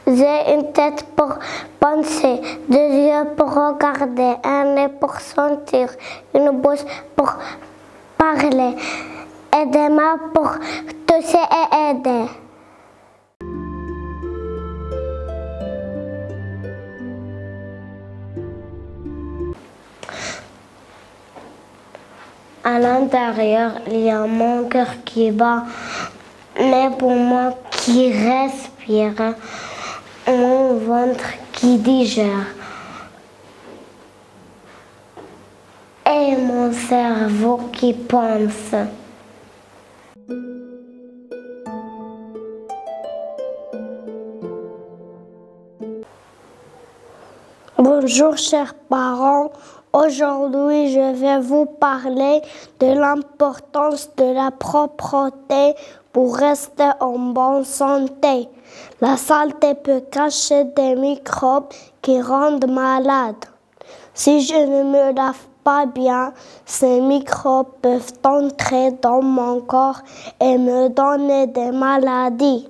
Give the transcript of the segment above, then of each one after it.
J'ai une tête pour penser, deux yeux pour regarder, un nez pour sentir, une bouche pour parler et des mains pour toucher et aider. À l'intérieur, il y a mon cœur qui bat, mes poumons qui respirent, mon ventre qui digère et mon cerveau qui pense. Bonjour chers parents, aujourd'hui je vais vous parler de l'importance de la propreté pour rester en bonne santé. La saleté peut cacher des microbes qui rendent malade. Si je ne me lave pas bien, ces microbes peuvent entrer dans mon corps et me donner des maladies.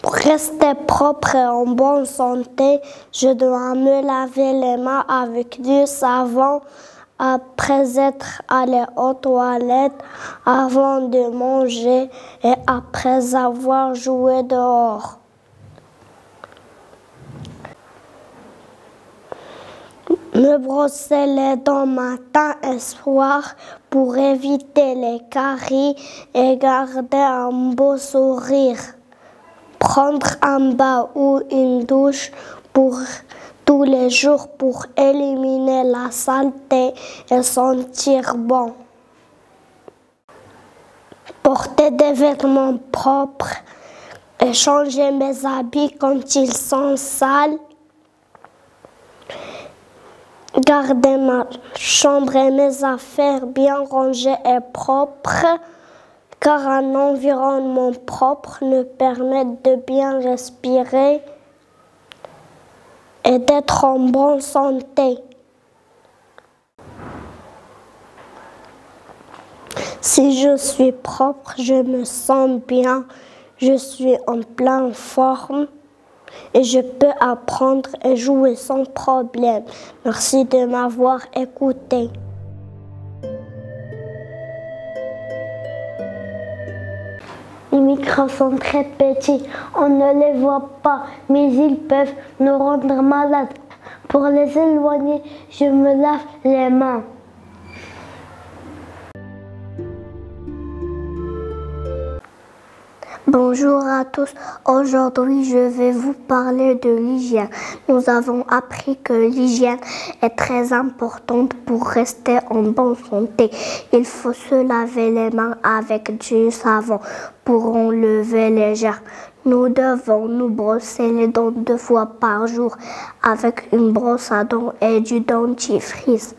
Pour rester propre et en bonne santé, je dois me laver les mains avec du savon après être allé aux toilettes, avant de manger et après avoir joué dehors. Me brosser les dents matin et soir pour éviter les caries et garder un beau sourire. Prendre un bain ou une douche pour tous les jours pour éliminer la saleté et sentir bon. Porter des vêtements propres et changer mes habits quand ils sont sales. Garder ma chambre et mes affaires bien rangées et propres, car un environnement propre nous permet de bien respirer et d'être en bonne santé. Si je suis propre, je me sens bien, je suis en pleine forme et je peux apprendre et jouer sans problème. Merci de m'avoir écouté. Les microbes sont très petits, on ne les voit pas, mais ils peuvent nous rendre malades. Pour les éloigner, je me lave les mains. Bonjour à tous, aujourd'hui je vais vous parler de l'hygiène. Nous avons appris que l'hygiène est très importante pour rester en bonne santé. Il faut se laver les mains avec du savon pour enlever les germes. Nous devons nous brosser les dents 2 fois par jour avec une brosse à dents et du dentifrice.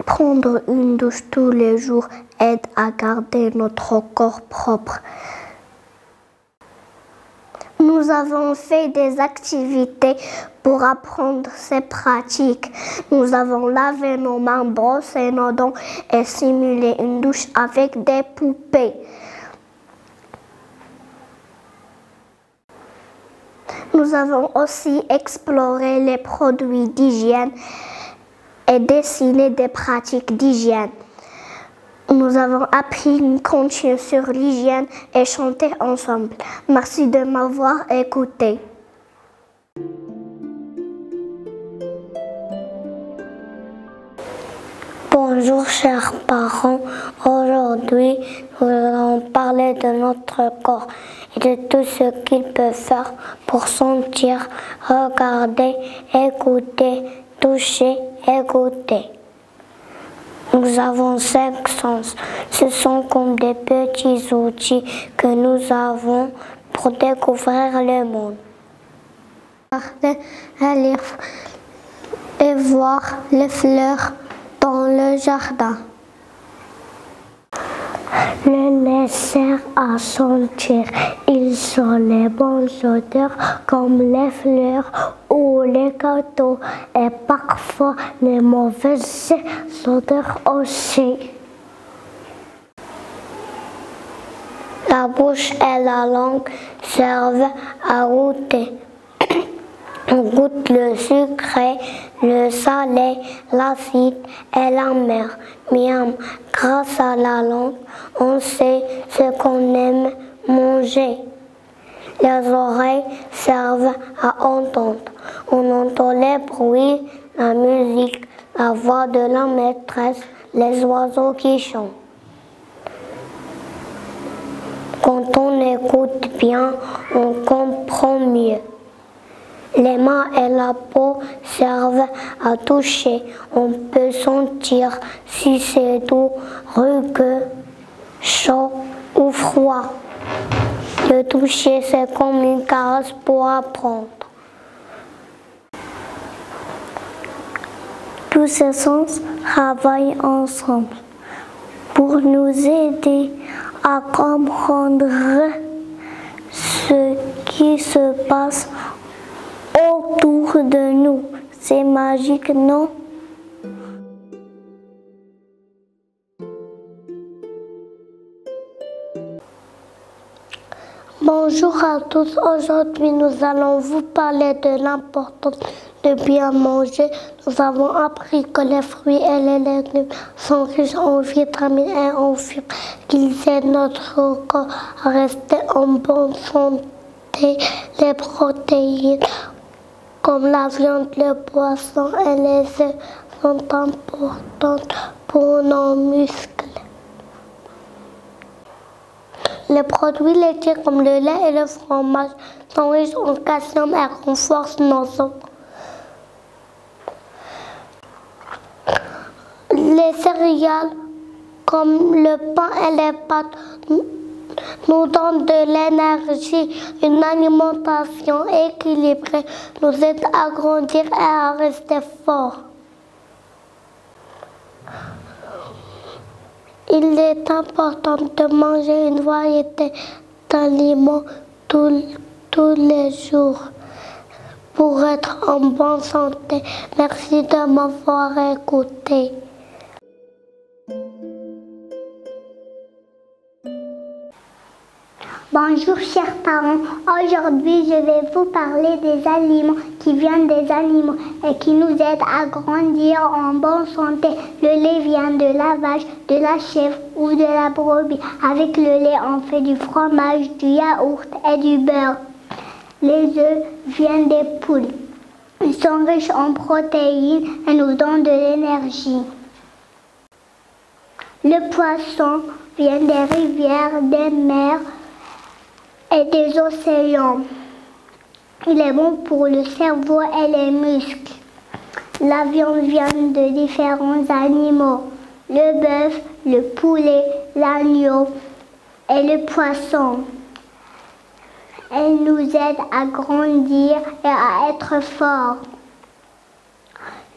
Prendre une douche tous les jours aide à garder notre corps propre. Nous avons fait des activités pour apprendre ces pratiques. Nous avons lavé nos mains, brossé nos dents et simulé une douche avec des poupées. Nous avons aussi exploré les produits d'hygiène et dessiner des pratiques d'hygiène. Nous avons appris une contenu sur l'hygiène et chanté ensemble. Merci de m'avoir écouté. Bonjour chers parents, aujourd'hui nous allons parler de notre corps et de tout ce qu'il peut faire pour sentir, regarder, écouter, toucher et goûter. Nous avons 5 sens. Ce sont comme des petits outils que nous avons pour découvrir le monde. Regarder un livre et voir les fleurs dans le jardin. Le nez sert à sentir. Ils ont les bonnes odeurs comme les fleurs ou les gâteaux et parfois les mauvaises odeurs aussi. Ta bouche et la langue servent à goûter. On goûte le sucré, le salé, l'acide et l'amer. Miam, grâce à la langue, on sait ce qu'on aime manger. Les oreilles servent à entendre. On entend les bruits, la musique, la voix de la maîtresse, les oiseaux qui chantent. Quand on écoute bien, on comprend mieux. Les mains et la peau servent à toucher. On peut sentir si c'est doux, rugueux, chaud ou froid. Le toucher, c'est comme une caresse pour apprendre. Tous ces sens travaillent ensemble pour nous aider à comprendre ce qui se passe autour de nous. C'est magique, non? Bonjour à tous, aujourd'hui nous allons vous parler de l'importance de bien manger. Nous avons appris que les fruits et les légumes sont riches en vitamines et en fibres, qu'ils aident notre corps à rester en bonne santé. Les protéines comme la viande, le poisson et les œufs sont importantes pour nos muscles. Les produits laitiers comme le lait et le fromage sont riches en calcium et renforcent nos os. Les céréales comme le pain et les pâtes nous donnent de l'énergie. Une alimentation équilibrée nous aide à grandir et à rester forts. Il est important de manger une variété d'aliments tous les jours pour être en bonne santé. Merci de m'avoir écouté. Bonjour chers parents, aujourd'hui je vais vous parler des aliments qui viennent des animaux et qui nous aident à grandir en bonne santé. Le lait vient de la vache, de la chèvre ou de la brebis. Avec le lait on fait du fromage, du yaourt et du beurre. Les œufs viennent des poules. Ils sont riches en protéines et nous donnent de l'énergie. Le poisson vient des rivières, des mers et des océans. Il est bon pour le cerveau et les muscles. La viande vient de différents animaux. Le bœuf, le poulet, l'agneau et le poisson. Elle nous aide à grandir et à être forts.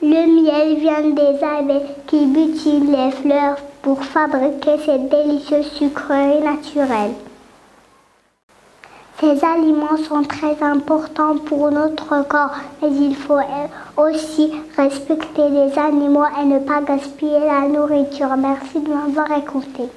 Le miel vient des abeilles qui butinent les fleurs pour fabriquer ces délicieux sucreries naturels. Ces aliments sont très importants pour notre corps, mais il faut aussi respecter les animaux et ne pas gaspiller la nourriture. Merci de m'avoir écouté.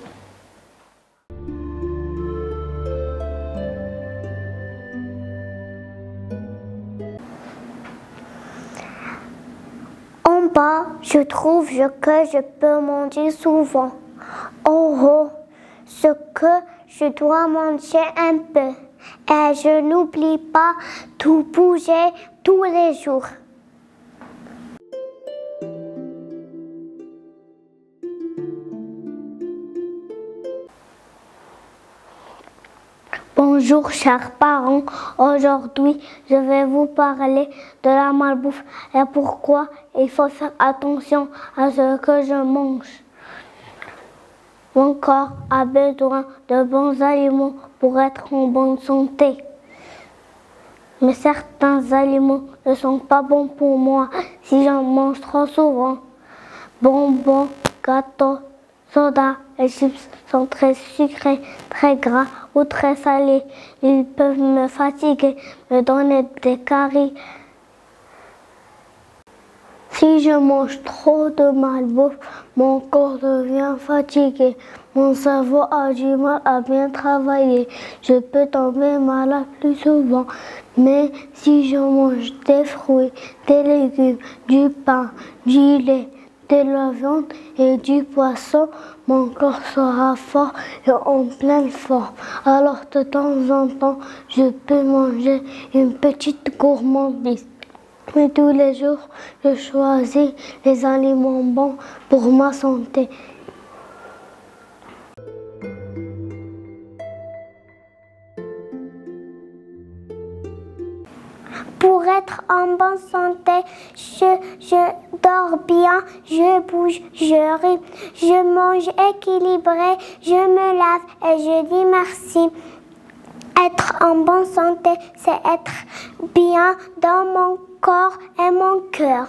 En bas, je trouve que je peux manger souvent. En haut, ce que je dois manger un peu. Et je n'oublie pas de bouger tous les jours. Bonjour chers parents, aujourd'hui je vais vous parler de la malbouffe et pourquoi il faut faire attention à ce que je mange. Mon corps a besoin de bons aliments pour être en bonne santé. Mais certains aliments ne sont pas bons pour moi si j'en mange trop souvent. Bonbons, gâteaux, sodas et chips sont très sucrés, très gras ou très salés. Ils peuvent me fatiguer, me donner des caries. Si je mange trop de malbouffe, mon corps devient fatigué. Mon cerveau a du mal à bien travailler. Je peux tomber malade plus souvent. Mais si je mange des fruits, des légumes, du pain, du lait, de la viande et du poisson, mon corps sera fort et en pleine forme. Alors de temps en temps, je peux manger une petite gourmandise. Mais tous les jours, je choisis les aliments bons pour ma santé. Pour être en bonne santé, je dors bien, je bouge, je ris, je mange équilibré, je me lave et je dis merci. Être en bonne santé, c'est être bien dans mon corps et mon cœur.